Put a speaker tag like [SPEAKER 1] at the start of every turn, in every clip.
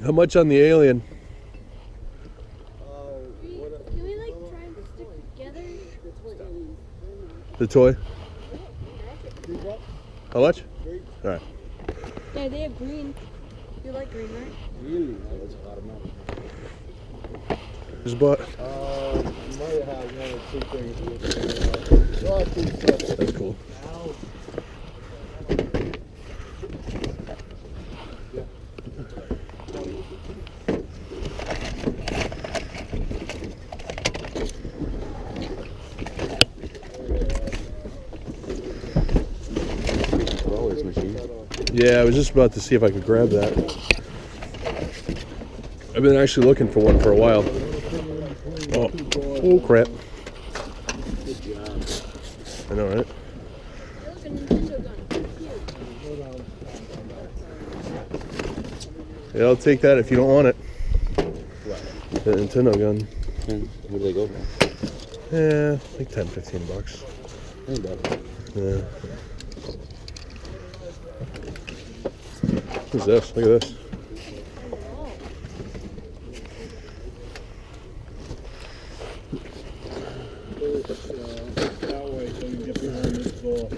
[SPEAKER 1] How much on the alien?
[SPEAKER 2] Can we like try and stick together?
[SPEAKER 1] The toy? How much? All right.
[SPEAKER 2] Yeah, they have green. You like green, right?
[SPEAKER 3] Really? That's a lot of money.
[SPEAKER 1] Just bought.
[SPEAKER 3] Might have one or two things.
[SPEAKER 1] That's cool. Yeah, I was just about to see if I could grab that. I've been actually looking for one for a while. Oh crap.
[SPEAKER 3] Good job.
[SPEAKER 1] I know, right?
[SPEAKER 2] Look, a Nintendo gun. Cute.
[SPEAKER 1] Yeah, I'll take that if you don't want it.
[SPEAKER 3] What?
[SPEAKER 1] The Nintendo gun.
[SPEAKER 3] And what do they go for?
[SPEAKER 1] Yeah, like 10, 15 bucks.
[SPEAKER 3] Ain't bad.
[SPEAKER 1] Yeah. What's this? Look at this.
[SPEAKER 4] That way so you can get behind this ball.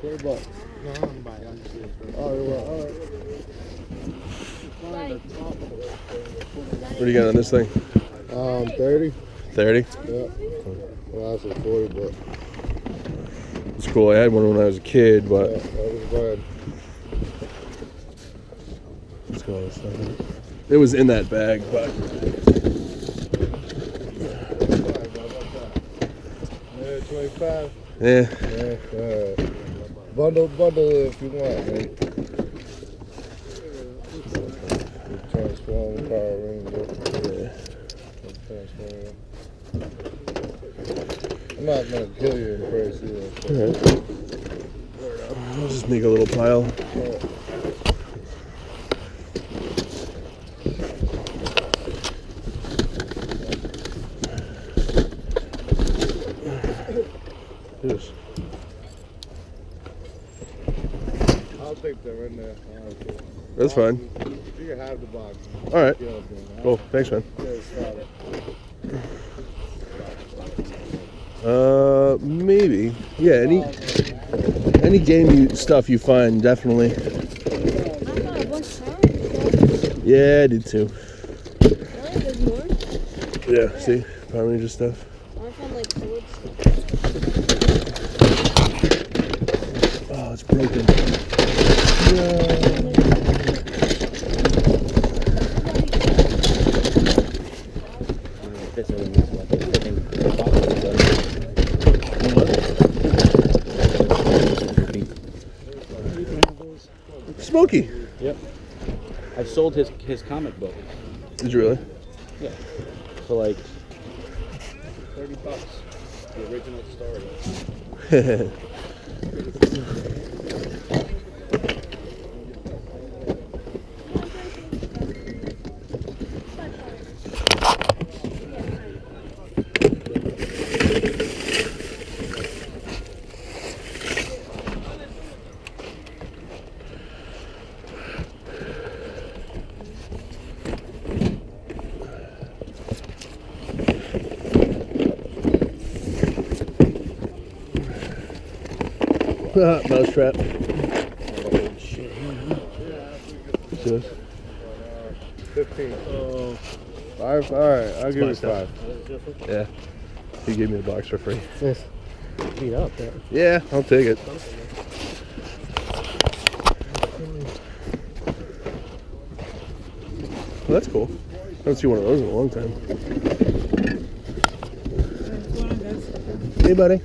[SPEAKER 3] $20. No, I'm buying. Oh, well, all right.
[SPEAKER 1] What do you got on this thing?
[SPEAKER 3] 30.
[SPEAKER 1] 30?
[SPEAKER 3] Yeah. Well, I said 40, but
[SPEAKER 1] It's cool. I had one when I was a kid, but
[SPEAKER 3] that was bad.
[SPEAKER 1] let's go on this thing. It was in that bag, but
[SPEAKER 3] Yeah, 25.
[SPEAKER 1] yeah.
[SPEAKER 3] Yeah, bundle if you want, man. Transform Power Ranger.
[SPEAKER 1] Yeah.
[SPEAKER 3] Transform. I'm not gonna kill you in price either.
[SPEAKER 1] Alright. I'll just make a little pile. Yes.
[SPEAKER 3] I'll take them in there.
[SPEAKER 1] That's fine.
[SPEAKER 3] You can have the box.
[SPEAKER 1] Alright.
[SPEAKER 3] Yeah,
[SPEAKER 1] Cool. Thanks, man. Maybe. Yeah, any game stuff you find, definitely.
[SPEAKER 2] I found a bunch of sound.
[SPEAKER 1] Yeah, I did too.
[SPEAKER 2] Really? There's more?
[SPEAKER 1] Yeah, see? Power Ranger stuff.
[SPEAKER 2] I found like swords.
[SPEAKER 1] Oh, it's broken. Smokey.
[SPEAKER 5] Yep. I sold his comic book.
[SPEAKER 1] Did you really?
[SPEAKER 5] Yeah. For like
[SPEAKER 3] $30. The original story.
[SPEAKER 1] Mousetrap.
[SPEAKER 3] Yeah, 15. Five? Alright, I'll give you
[SPEAKER 1] stuff.
[SPEAKER 3] 5.
[SPEAKER 1] Yeah. He gave me a box for free.
[SPEAKER 3] Yes. Beat up there.
[SPEAKER 1] Yeah, I'll take it. Well, that's cool. I don't see one of those in a long time. Hey, buddy.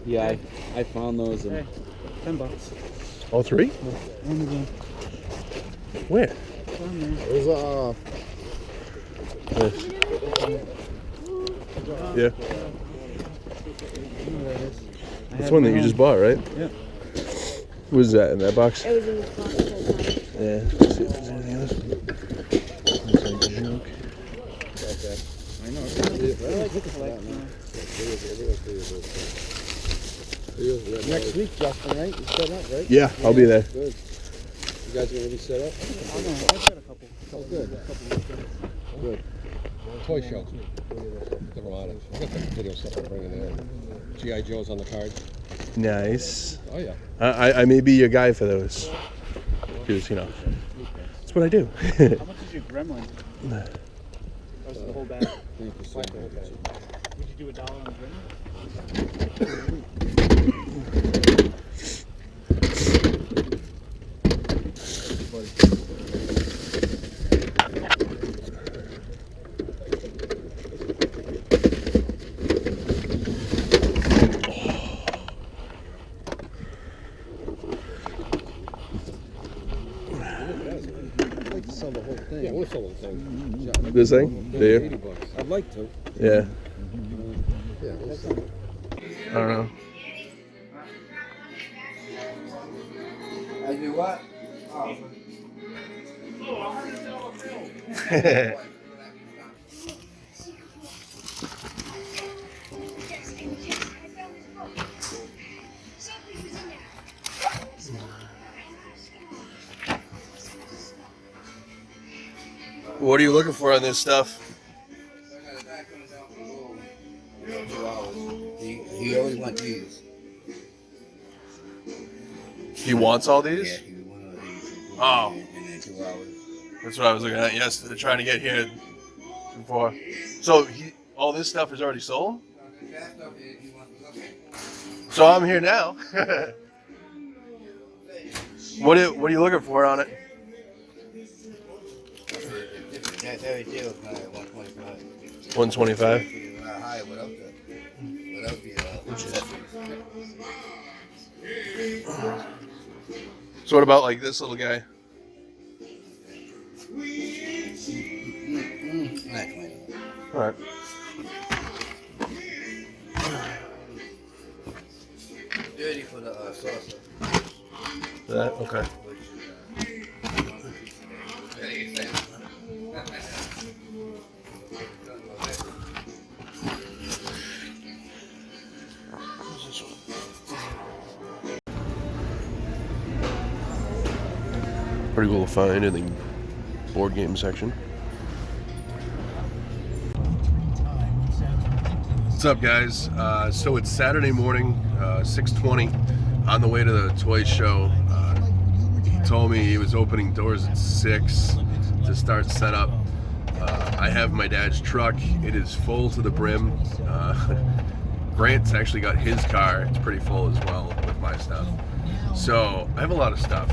[SPEAKER 5] yeah, I found those and
[SPEAKER 4] $10.
[SPEAKER 1] All three? Where?
[SPEAKER 3] It was
[SPEAKER 1] Nice. Yeah. That's one that you just bought, right?
[SPEAKER 4] Yeah.
[SPEAKER 1] What was that in that box?
[SPEAKER 2] It was in this box the whole time.
[SPEAKER 1] Yeah. Let's see if there's anything else. Looks like junk.
[SPEAKER 3] Next week, Justin, right? You set up, right?
[SPEAKER 1] Yeah, I'll be there.
[SPEAKER 3] Good. You guys gonna be set up?
[SPEAKER 4] I know, I've got a couple.
[SPEAKER 3] Oh, good. Good. Toy show. Never mind. I got the video stuff I'm bringing there. G.I. Joe's on the card.
[SPEAKER 1] Nice.
[SPEAKER 3] Oh, yeah.
[SPEAKER 1] I may be your guy for those. Because, you know, that's what I do.
[SPEAKER 4] How much is your gremlin? Or is it the whole bag?
[SPEAKER 3] 3%.
[SPEAKER 4] Would you do $1 on the gremlin?
[SPEAKER 3] Yeah, I want to sell the thing.
[SPEAKER 1] This thing? Do you?
[SPEAKER 3] $80. I'd like to.
[SPEAKER 1] Yeah.
[SPEAKER 3] Yeah, we'll see.
[SPEAKER 1] I don't know.
[SPEAKER 3] I do what? Oh.
[SPEAKER 1] What are you looking for on this stuff?
[SPEAKER 6] He always wants these.
[SPEAKER 1] He wants all
[SPEAKER 6] Yeah,
[SPEAKER 1] these?
[SPEAKER 6] he was one of these.
[SPEAKER 1] Oh.
[SPEAKER 6] And then 2 hours.
[SPEAKER 1] That's what I was looking at yesterday, trying to get here before. So all this stuff is already sold?
[SPEAKER 6] That stuff he wants to look at.
[SPEAKER 1] So I'm here now. What are you looking for on it?
[SPEAKER 6] That every deal is like 125.
[SPEAKER 1] 125.
[SPEAKER 6] He's a lot higher without the
[SPEAKER 1] So what about like this little guy?
[SPEAKER 6] not 20.
[SPEAKER 1] All right.
[SPEAKER 6] $30 for the saucer.
[SPEAKER 1] That okay.
[SPEAKER 6] Very expensive.
[SPEAKER 1] Pretty cool to find in the board game section. What's up, guys? So it's Saturday morning, 6:20, on the way to the toy show. He told me he was opening doors at 6 to start setup. I have my dad's truck. It is full to the brim. Grant's actually got his car. It's pretty full as well with my stuff. So I have a lot of stuff,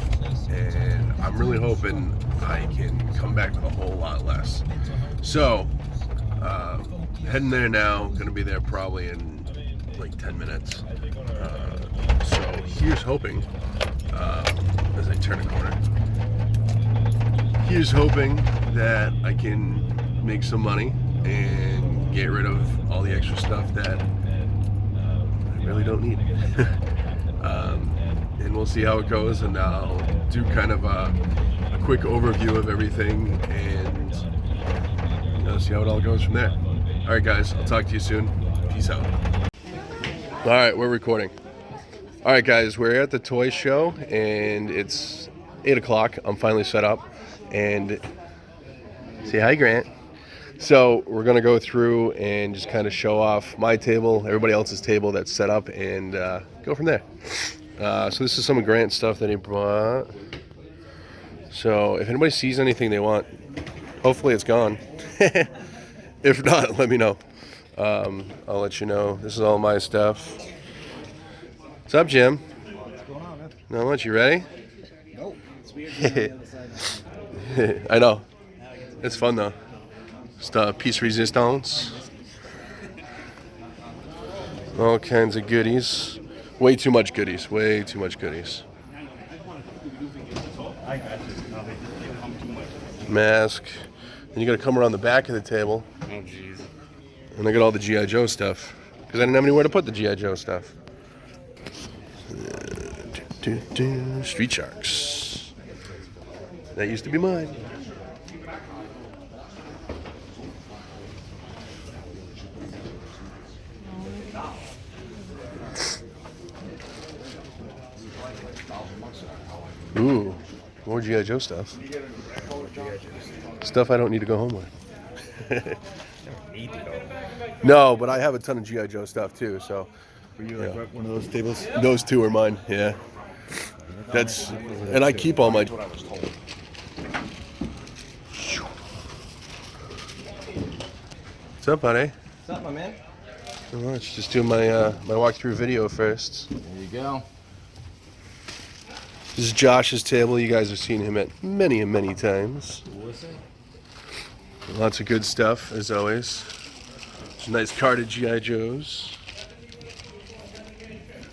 [SPEAKER 1] and I'm really hoping I can come back with a whole lot less. So heading there now. Gonna be there probably in like 10 minutes. So here's hoping, as I turn a corner, here's hoping that I can make some money and get rid of all the extra stuff that I really don't need. And we'll see how it goes, and I'll do kind of a quick overview of everything and see how it all goes from there. All right, guys, I'll talk to you soon. Peace out. All right, we're recording. All right, guys, we're at the toy show, and it's 8 o'clock. I'm finally set up, and say hi, Grant. So we're gonna go through and just kind of show off my table, everybody else's table that's set up, and go from there. So this is some of Grant's stuff that he brought. So if anybody sees anything they want, hopefully it's gone. If not, let me know. I'll let you know. This is all my stuff. What's up, Jim?
[SPEAKER 4] What's going on, man?
[SPEAKER 1] Not much. You ready?
[SPEAKER 4] Nope. It's weird being on the other side.
[SPEAKER 1] I know. It's fun though. Just piece resistance. All kinds of goodies. Way too much goodies. Way too much goodies. Mask. And you gotta come around the back of the table.
[SPEAKER 5] Oh, jeez.
[SPEAKER 1] And I got all the G.I. Joe stuff. Because I didn't have anywhere to put the G.I. Joe stuff. Street Sharks. That used to be mine. Ooh, more G.I. Joe stuff. Stuff I don't need to go home with.
[SPEAKER 7] Need to go.
[SPEAKER 1] No, but I have a ton of G.I. Joe stuff too, so.
[SPEAKER 7] Were you
[SPEAKER 1] Yeah.
[SPEAKER 7] like one of those tables?
[SPEAKER 1] Those two are mine, yeah. That's, and I keep all my. What's up, buddy?
[SPEAKER 7] What's up, my man?
[SPEAKER 1] Not much. Just doing my my walkthrough video first.
[SPEAKER 7] There you go.
[SPEAKER 1] This is Josh's table. You guys have seen him at many and many times. Lots of good stuff, as always. Some nice carded G.I. Joes.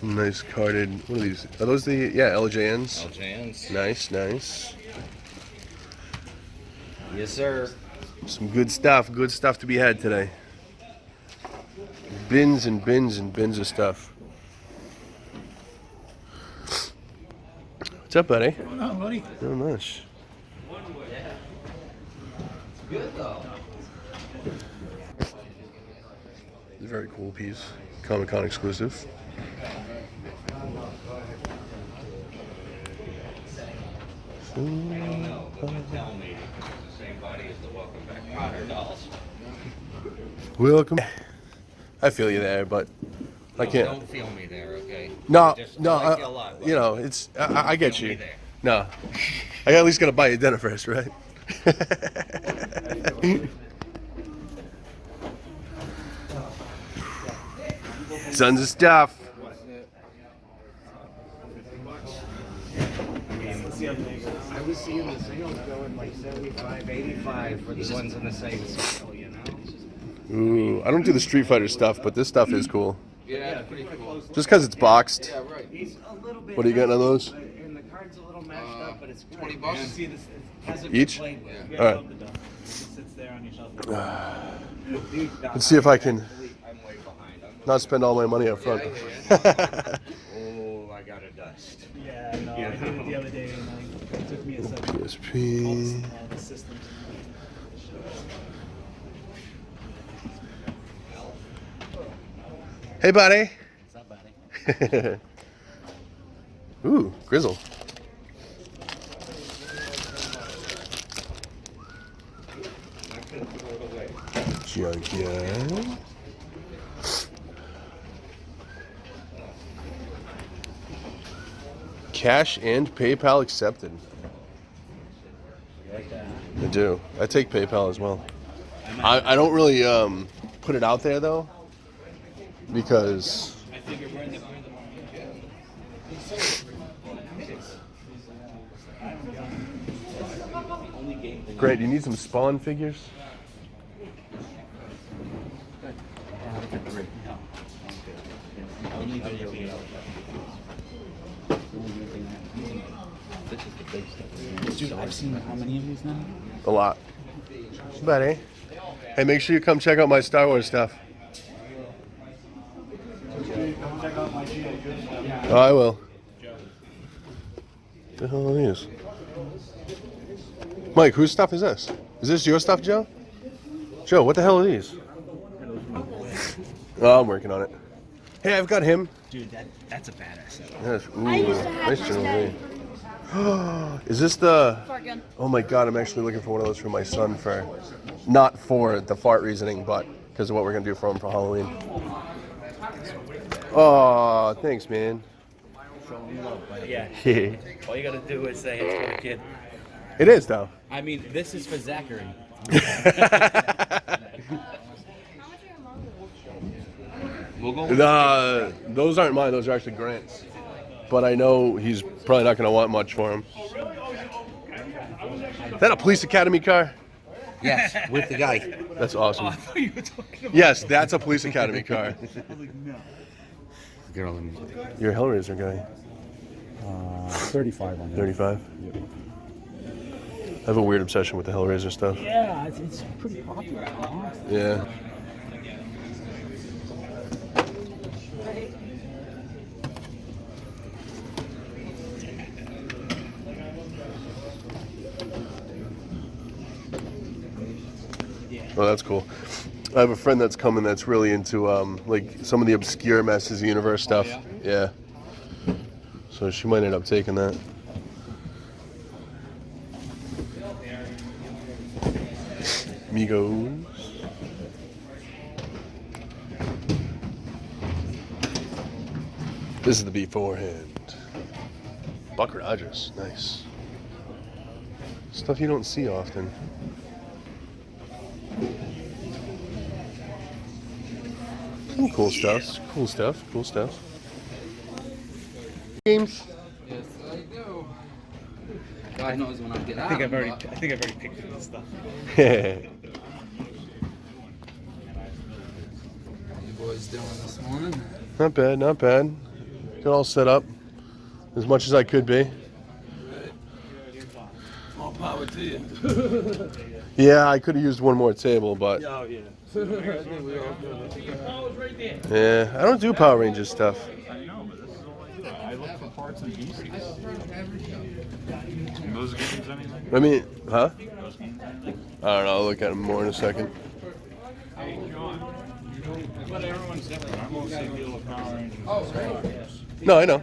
[SPEAKER 1] Some nice carded. What are these? Are those the LJNs?
[SPEAKER 7] LJNs.
[SPEAKER 1] Nice, nice.
[SPEAKER 7] Yes, sir.
[SPEAKER 1] Some good stuff to be had today. Bins and bins and bins of stuff. What's up, buddy?
[SPEAKER 4] What's going on, buddy?
[SPEAKER 1] Not much.
[SPEAKER 6] Good though.
[SPEAKER 1] It's a very cool piece. Comic-Con exclusive. Welcome. I feel you there, but I can't.
[SPEAKER 7] Don't feel me there, okay?
[SPEAKER 1] No,
[SPEAKER 7] Just
[SPEAKER 1] no,
[SPEAKER 7] like you a lot, but
[SPEAKER 1] you know, it's. I get
[SPEAKER 7] feel me
[SPEAKER 1] you.
[SPEAKER 7] there.
[SPEAKER 1] No, I at least gotta buy you dinner first, right? Tons of stuff.
[SPEAKER 8] I was seeing the sales going like 75, 85 for the ones in the same scale, you know?
[SPEAKER 1] Ooh, I don't do the Street Fighter stuff, but this stuff is cool.
[SPEAKER 7] Yeah, it's pretty cool.
[SPEAKER 1] Just because it's boxed.
[SPEAKER 7] Yeah, right.
[SPEAKER 8] He's a little bit.
[SPEAKER 1] What are you getting on those?
[SPEAKER 8] And the card's a little mashed up, but it's good.
[SPEAKER 7] 20 bucks?
[SPEAKER 8] You see this, it hasn't
[SPEAKER 1] Each?
[SPEAKER 8] been played with.
[SPEAKER 4] You
[SPEAKER 1] All
[SPEAKER 4] gotta
[SPEAKER 1] right.
[SPEAKER 4] love the dog. It sits there on your shelf.
[SPEAKER 8] Dude,
[SPEAKER 1] Let's see if I can
[SPEAKER 7] I'm way behind.
[SPEAKER 1] not spend all my money up front.
[SPEAKER 8] Oh, I got a dust.
[SPEAKER 4] Yeah, no, I did it the other day and it took me a second. All
[SPEAKER 1] PSP.
[SPEAKER 4] the systems.
[SPEAKER 1] Hey, buddy.
[SPEAKER 4] What's up, buddy?
[SPEAKER 1] Ooh, Grizzle. Junkyard. Cash and PayPal accepted. I do. I take PayPal as well. I don't really put it out there though, because Grant, do you need some Spawn figures?
[SPEAKER 4] Dude, I've seen how many of these now?
[SPEAKER 1] A lot. Buddy. Hey, make sure you come check out my Star Wars stuff. Oh, I will. What the hell are these? Mike, whose stuff is this? Is this your stuff, Joe? Joe, what the hell are these? Oh, I'm working on it. Hey, I've got him.
[SPEAKER 4] Dude, that's a badass setup.
[SPEAKER 1] Yes. Ooh,
[SPEAKER 2] I used to have
[SPEAKER 1] nice
[SPEAKER 2] this
[SPEAKER 1] jewelry. Is this the?
[SPEAKER 2] Fart gun.
[SPEAKER 1] Oh my God! I'm actually looking for one of those for my son for, not for the fart reasoning, but because of what we're gonna do for him for Halloween. Oh, thanks, man.
[SPEAKER 5] Yeah. All you gotta do is say it's for the kid.
[SPEAKER 1] It is though.
[SPEAKER 5] I mean, this is for Zachary. We'll go.
[SPEAKER 1] Those aren't mine. Those are actually Grant's. But I know he's probably not gonna want much for him. Is that a police academy car?
[SPEAKER 6] Yes, with the guy.
[SPEAKER 1] That's awesome.
[SPEAKER 4] I thought you were talking about.
[SPEAKER 1] Yes, that's a police academy car.
[SPEAKER 4] I was like, no.
[SPEAKER 6] Girl in
[SPEAKER 1] You're a Hellraiser guy.
[SPEAKER 4] 35 on there.
[SPEAKER 1] 35. I have a weird obsession with the Hellraiser stuff.
[SPEAKER 4] Yeah, it's pretty popular. Huh?
[SPEAKER 1] Yeah. Oh, that's cool. I have a friend that's coming that's really into like some of the obscure Masters of the Universe stuff. Yeah. So she might end up taking that. Migos. This is the beforehand. Buck Rogers, nice. Stuff you don't see often. Some cool stuff. Cool stuff. Cool stuff. Games.
[SPEAKER 6] Yes, I do. God knows when I get out.
[SPEAKER 5] I think I've already picked through this stuff.
[SPEAKER 6] You boys doing this morning?
[SPEAKER 1] Not bad, not bad. Got all set up as much as I could be.
[SPEAKER 6] All power to you.
[SPEAKER 1] Yeah, I could have used one more table, but
[SPEAKER 5] Oh yeah.
[SPEAKER 1] yeah, I don't do Power Rangers stuff.
[SPEAKER 4] I know, but this is all I do. I look for parts and pieces. Those games, anything?
[SPEAKER 1] I mean, huh?
[SPEAKER 4] Those games, anything?
[SPEAKER 1] I don't know. I'll look at them more in a second.
[SPEAKER 4] Hey, John. But everyone's different. I mostly deal with Power Rangers.
[SPEAKER 1] No, I know.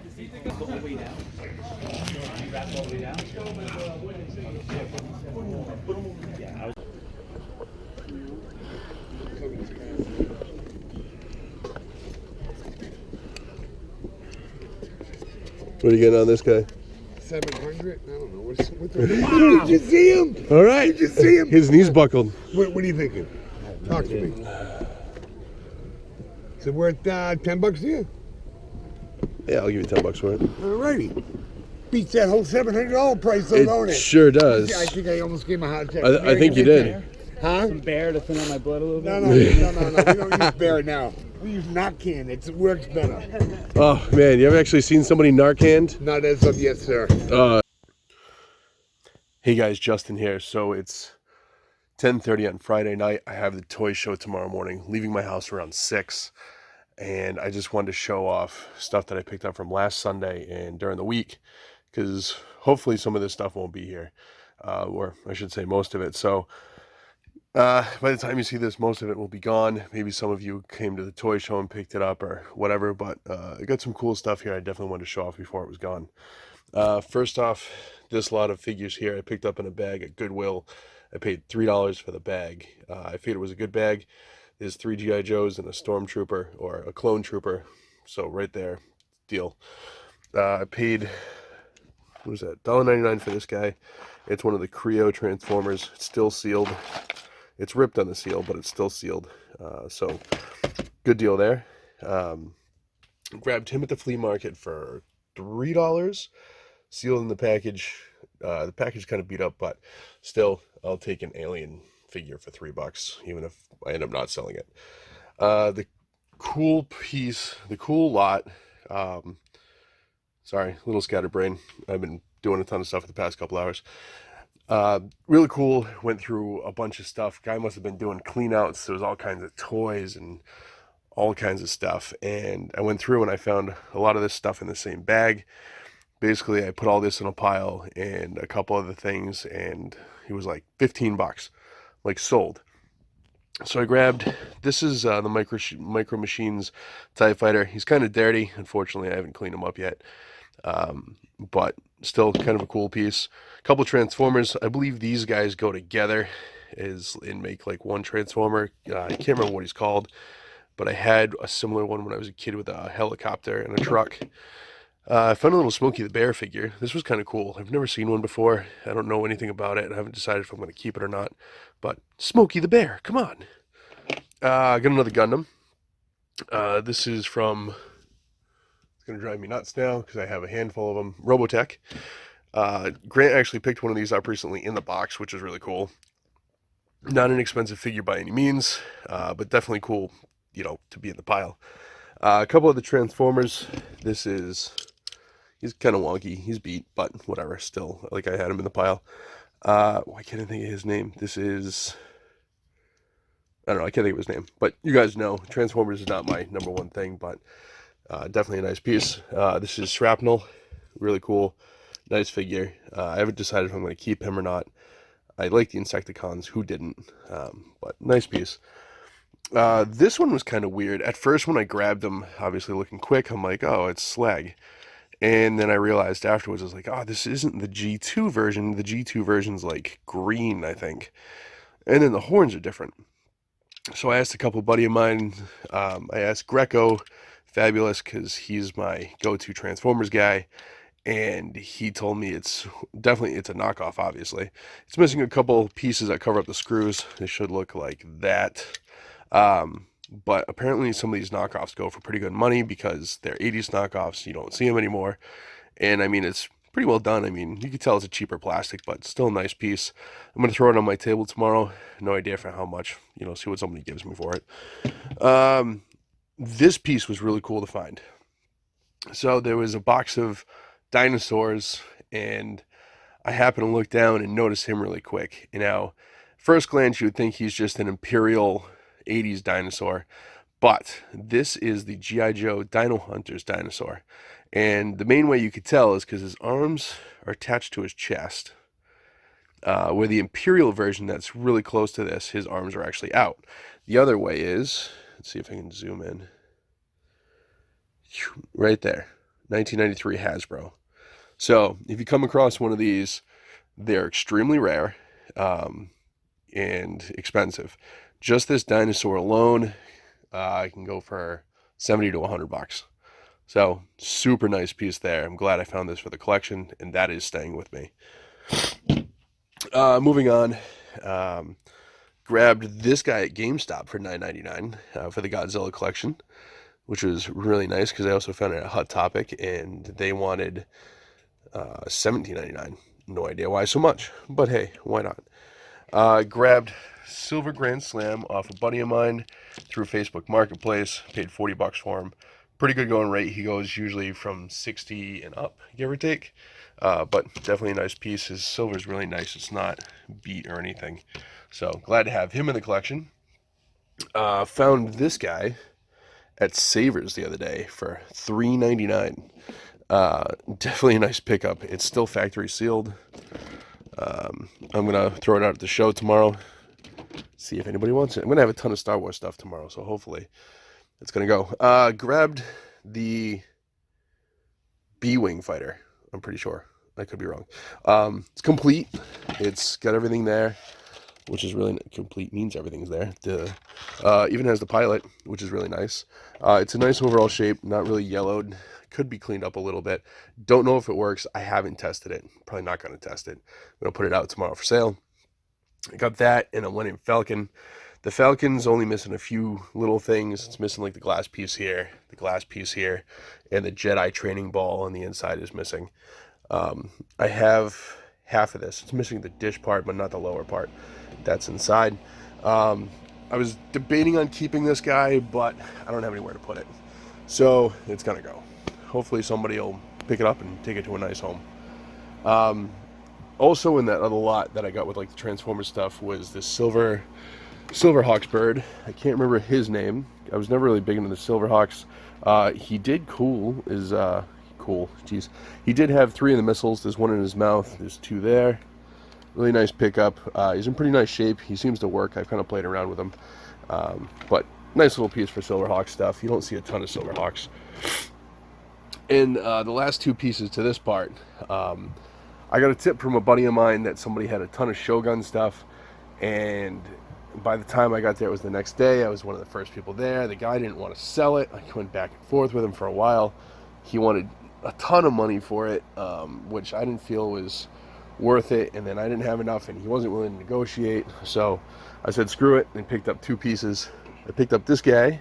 [SPEAKER 1] What are you getting on this guy?
[SPEAKER 9] 700? I don't know. What's the... Wow! Did you see him?
[SPEAKER 1] All right.
[SPEAKER 9] Did you see him?
[SPEAKER 1] His knees buckled.
[SPEAKER 9] What are you thinking? Talk to me. Is it worth 10 bucks to you?
[SPEAKER 1] Yeah, I'll give you $10 for it.
[SPEAKER 9] Alrighty. Beats that whole $700 price though, don't it?
[SPEAKER 1] Sure does.
[SPEAKER 9] I think I almost gave him a heart attack.
[SPEAKER 1] I think you did.
[SPEAKER 9] Huh?
[SPEAKER 4] Some bear to thin out my blood a little bit.
[SPEAKER 9] No. We don't use bear now. We use Narcan. It works better.
[SPEAKER 1] Oh man, you ever actually seen somebody Narcaned?
[SPEAKER 9] Not as of yet, sir.
[SPEAKER 1] Hey guys, Justin here. So it's 10:30 on Friday night. I have the toy show tomorrow morning. Leaving my house around 6, and I just wanted to show off stuff that I picked up from last Sunday and during the week, because hopefully some of this stuff won't be here, or I should say most of it. So by the time you see this, most of it will be gone. Maybe some of you came to the toy show and picked it up or whatever, but I got some cool stuff here I definitely wanted to show off before it was gone. First off, this lot of figures here I picked up in a bag at Goodwill. I paid $3 for the bag. I figured it was a good bag. There's 3 G.I. Joes and a Stormtrooper, or a Clone Trooper. So right there, deal. I paid, what was that, $1.99 for this guy. It's one of the Creo Transformers. It's still sealed. It's ripped on the seal, but it's still sealed. So good deal there. Grabbed him at the flea market for $3, sealed in the package. The package kind of beat up, but still, I'll take an alien figure for $3, even if I end up not selling it. The cool piece, the cool lot. Sorry, a little scatterbrain. I've been doing a ton of stuff for the past couple hours. Really cool. Went through a bunch of stuff. Guy must have been doing clean outs. There was all kinds of toys and all kinds of stuff. And I went through and I found a lot of this stuff in the same bag. Basically, I put all this in a pile and a couple other things, and it was like $15, like sold. So I grabbed, this is the Micro Machines TIE Fighter. He's kind of dirty. Unfortunately, I haven't cleaned him up yet. But still kind of a cool piece. A couple Transformers. I believe these guys go together and make like one Transformer. I can't remember what he's called, but I had a similar one when I was a kid with a helicopter and a truck. I found a little Smokey the Bear figure. This was kind of cool. I've never seen one before. I don't know anything about it. I haven't decided if I'm going to keep it or not. But Smokey the Bear, come on. I got another Gundam. This is from, it's going to drive me nuts now because I have a handful of them. Robotech. Grant actually picked one of these up recently in the box, which is really cool. Not an expensive figure by any means, but definitely cool, you know, to be in the pile. A couple of the Transformers. This is, he's kind of wonky. He's beat, but whatever. Still, like I had him in the pile. Why can't I think of his name? This is, I don't know. I can't think of his name. But you guys know, Transformers is not my number one thing, but definitely a nice piece. This is Shrapnel. Really cool. Nice figure. I haven't decided if I'm going to keep him or not. I like the Insecticons. Who didn't? But nice piece. This one was kind of weird. At first, when I grabbed him, obviously looking quick, I'm like, oh, it's Slag. And then I realized afterwards, I was like, oh, this isn't the G2 version. The G2 version's like green, I think. And then the horns are different. So I asked a couple buddy of mine. I asked Greco, Fabulous, because he's my go-to Transformers guy. And he told me it's a knockoff, obviously. It's missing a couple pieces that cover up the screws. They should look like that. But apparently some of these knockoffs go for pretty good money because they're 80s knockoffs. You don't see them anymore. And I mean, it's pretty well done. I mean, you can tell it's a cheaper plastic, but still a nice piece. I'm going to throw it on my table tomorrow. No idea for how much, see what somebody gives me for it. This piece was really cool to find. So there was a box of dinosaurs, and I happened to look down and notice him really quick. Now, first glance, you would think he's just an Imperial 80s dinosaur, but this is the G.I. Joe Dino Hunters dinosaur. And the main way you could tell is because his arms are attached to his chest. Where the Imperial version that's really close to this, his arms are actually out. The other way is, let's see if I can zoom in. Right there, 1993 Hasbro. So if you come across one of these, they're extremely rare and expensive. Just this dinosaur alone, I can go for $70 to $100. So super nice piece there. I'm glad I found this for the collection, and that is staying with me. Moving on, grabbed this guy at GameStop for $9.99 for the Godzilla collection, which was really nice because I also found it at Hot Topic, and they wanted $17.99. No idea why so much, but hey, why not? Grabbed Silver Grand Slam off a buddy of mine through Facebook Marketplace. Paid $40 for him. Pretty good going rate. He goes usually from 60 and up, give or take. But definitely a nice piece. His silver is really nice. It's not beat or anything. So glad to have him in the collection. Found this guy at Savers the other day for $3.99. Definitely a nice pickup. It's still factory sealed. I'm gonna throw it out at the show tomorrow. See if anybody wants it. I'm gonna have a ton of Star Wars stuff tomorrow, so hopefully it's gonna go. Grabbed the B-Wing fighter. I'm pretty sure. I could be wrong. It's complete. It's got everything there, which is really complete. Means everything's there. Even has the pilot, which is really nice. It's a nice overall shape. Not really yellowed. Could be cleaned up a little bit. Don't know if it works. I haven't tested it. Probably not going to test it. I'm going to put it out tomorrow for sale. I got that and a Millennium Falcon. The Falcon's only missing a few little things. It's missing like the glass piece here, the glass piece here, and the Jedi training ball on the inside is missing. I have half of this. It's missing the dish part, but not the lower part. That's inside. I was debating on keeping this guy, but I don't have anywhere to put it. So it's going to go. Hopefully somebody will pick it up and take it to a nice home. Also in that other lot that I got with like the Transformers stuff was this Silverhawks bird. I can't remember his name. I was never really big into the Silverhawks. He did cool. Jeez. He did have 3 of the missiles. There's one in his mouth. There's 2 there. Really nice pickup. He's in pretty nice shape. He seems to work. I've kind of played around with him. But nice little piece for Silverhawks stuff. You don't see a ton of Silverhawks. And the last 2 pieces to this part, I got a tip from a buddy of mine that somebody had a ton of Shogun stuff, and by the time I got there, it was the next day. I was one of the first people there. The guy didn't want to sell it. I went back and forth with him for a while. He wanted a ton of money for it, which I didn't feel was worth it, and then I didn't have enough, and he wasn't willing to negotiate. So I said screw it and picked up 2 pieces. I picked up this guy.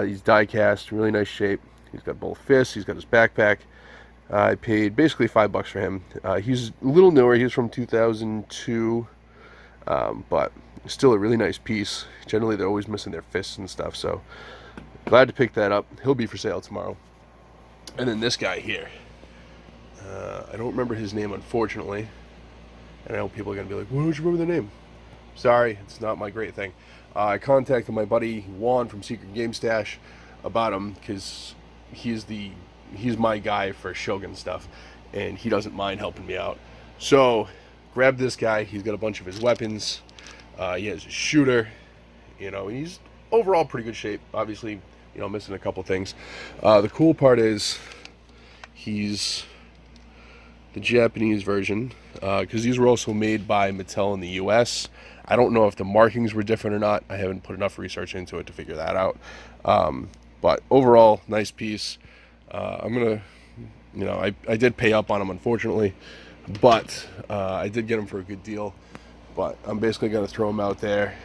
[SPEAKER 1] He's die cast, really nice shape. He's got both fists. He's got his backpack. I paid basically $5 for him. He's a little newer. He's from 2002, but still a really nice piece. Generally, they're always missing their fists and stuff, so glad to pick that up. He'll be for sale tomorrow. And then this guy here. I don't remember his name, unfortunately. And I know people are going to be like, why don't you remember the name? Sorry, it's not my great thing. I contacted my buddy Juan from Secret Game Stash about him because he's my guy for Shogun stuff, and he doesn't mind helping me out. So grab this guy. He's got a bunch of his weapons. He has a shooter. He's overall pretty good shape. Obviously, missing a couple things. The cool part is he's the Japanese version, because these were also made by Mattel in the US. I don't know if the markings were different or not. I haven't put enough research into it to figure that out. But overall, nice piece. I'm gonna, you know, I did pay up on them, unfortunately, but I did get them for a good deal. But I'm basically gonna throw them out there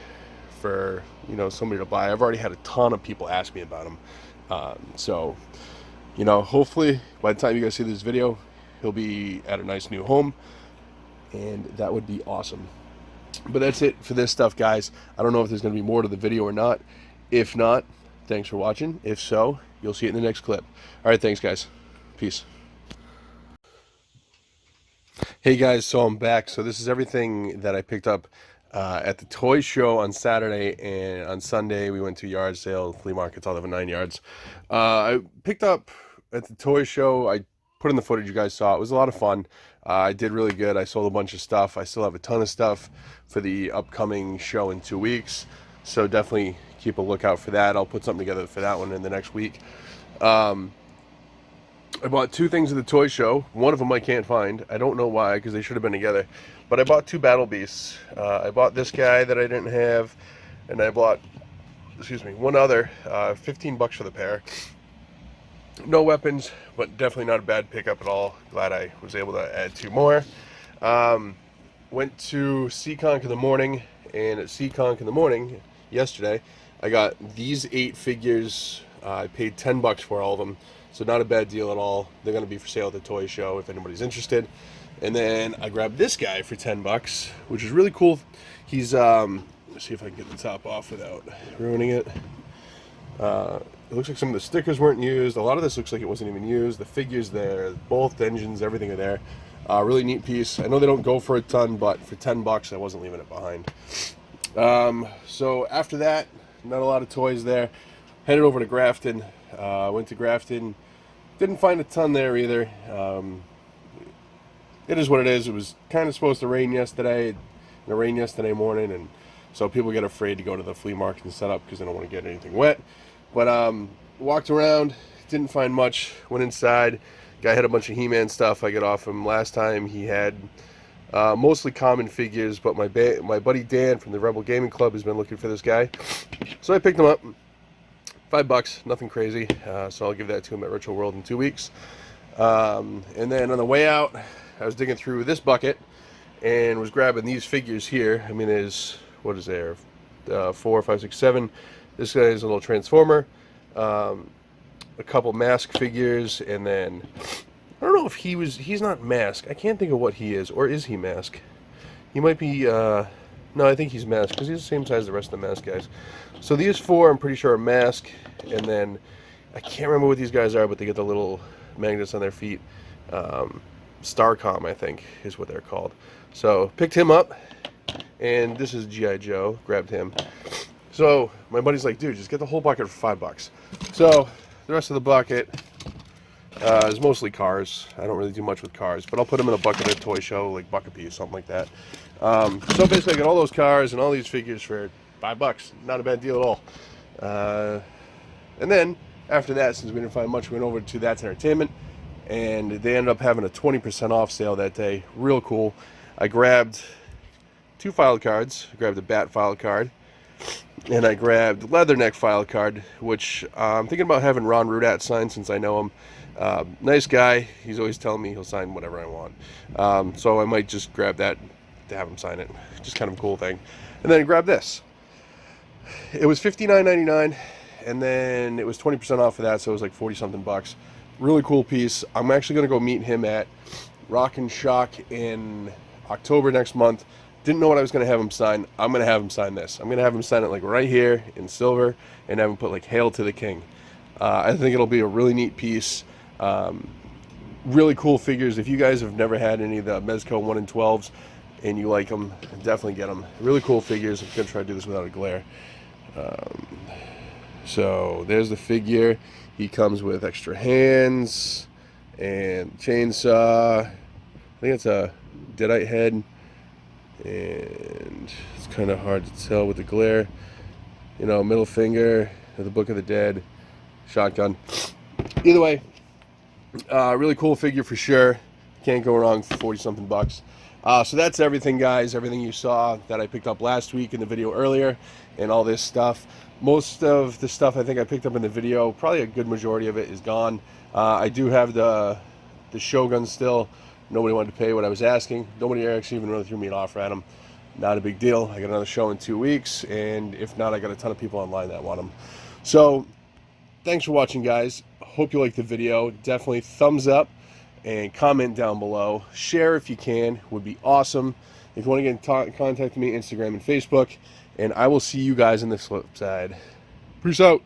[SPEAKER 1] for, you know, somebody to buy. I've already had a ton of people ask me about them. So, you know, hopefully by the time you guys see this video, he'll be at a nice new home, and that would be awesome. But that's it for this stuff, guys. I don't know if there's going to be more to the video or not. If not, thanks for watching. If so, you'll see it in the next clip. All right, thanks, guys. Peace. Hey, guys, so I'm back. So this is everything that I picked up at the toy show on Saturday, and on Sunday we went to yard sale, flea markets, all over 9 yards. I picked up at the toy show. I put in the footage you guys saw. It was a lot of fun. I did really good. I sold a bunch of stuff. I still have a ton of stuff for the upcoming show in 2 weeks, so definitely keep a lookout for that. I'll put something together for that one in the next week. I bought 2 things at the toy show. One of them I can't find. I don't know why, because they should have been together. But I bought 2 Battle Beasts. I bought this guy that I didn't have, and I bought, excuse me, one other, 15 bucks for the pair. No weapons, but definitely not a bad pickup at all. Glad I was able to add 2 more. Went to Seekonk in the morning, and at Seekonk in the morning yesterday, I got these 8 figures. I paid 10 bucks for all of them, so not a bad deal at all. They're going to be for sale at the toy show if anybody's interested. And then I grabbed this guy for 10 bucks, which is really cool. He's, let's see if I can get the top off without ruining it. It looks like some of the stickers weren't used. A lot of this looks like it wasn't even used. The figures there, both engines, everything are there. Really neat piece. I know they don't go for a ton, but for 10 bucks, I wasn't leaving it behind. So after that, not a lot of toys there. Headed over to Grafton. Went to Grafton. Didn't find a ton there either. It is what it is. It was kind of supposed to rain yesterday. It rained yesterday morning, and so people get afraid to go to the flea market and set up because they don't want to get anything wet. But walked around, didn't find much. Went inside. Guy had a bunch of He-Man stuff I got off him last time. He had mostly common figures, but my buddy Dan from the Rebel Gaming Club has been looking for this guy. So I picked him up. 5 bucks, nothing crazy. So I'll give that to him at Retro World in 2 weeks. And then on the way out, I was digging through this bucket and was grabbing these figures here. I mean, there's, what is there? 4, 5, 6, 7. This guy is a little Transformer. A couple Mask figures, and then I don't know if he's not Mask. I can't think of what he is, or is he Mask? He might be, no, I think he's Mask, because he's the same size as the rest of the Mask guys. So these 4, I'm pretty sure, are Mask, and then I can't remember what these guys are, but they get the little magnets on their feet. Starcom, I think, is what they're called. So picked him up, and this is G.I. Joe. Grabbed him. So my buddy's like, dude, just get the whole bucket for 5 bucks. So the rest of the bucket is mostly cars. I don't really do much with cars, but I'll put them in a bucket at a toy show, like buck a piece, something like that. So basically I got all those cars and all these figures for 5 bucks. Not a bad deal at all. And then after that, since we didn't find much, we went over to That's Entertainment, and they ended up having a 20% off sale that day. Real cool. I grabbed 2 file cards. I grabbed a Bat file card, and I grabbed Leatherneck file card, which I'm thinking about having Ron Rudat sign since I know him. Nice guy. He's always telling me he'll sign whatever I want. So I might just grab that to have him sign it. Just kind of a cool thing. And then I grabbed this. It was $59.99, and then it was 20% off of that, so it was like 40-something bucks. Really cool piece. I'm actually going to go meet him at Rock and Shock in October next month. Didn't know what I was going to have him sign. I'm going to have him sign this. I'm going to have him sign it like right here in silver and have him put like Hail to the King. I think it'll be a really neat piece. Really cool figures. If you guys have never had any of the Mezco 1 in 12s and you like them, definitely get them. Really cool figures. I'm going to try to do this without a glare. So there's the figure. He comes with extra hands and chainsaw. I think it's a deadite head. And it's kind of hard to tell with the glare. You know, middle finger, the Book of the Dead, shotgun. Either way, Really cool figure for sure. Can't go wrong for 40 something bucks. So that's everything, guys. Everything you saw that I picked up last week in the video earlier, and all this stuff. Most of the stuff I think I picked up in the video, probably a good majority of it is gone. I do have the Shogun still. Nobody wanted to pay what I was asking. Nobody actually even really threw me an offer at them. Not a big deal. I got another show in 2 weeks, and if not, I got a ton of people online that want them. So thanks for watching, guys. Hope you liked the video. Definitely thumbs up and comment down below. Share if you can, would be awesome. If you want to get in contact with me, Instagram and Facebook, and I will see you guys in the flip side. Peace out.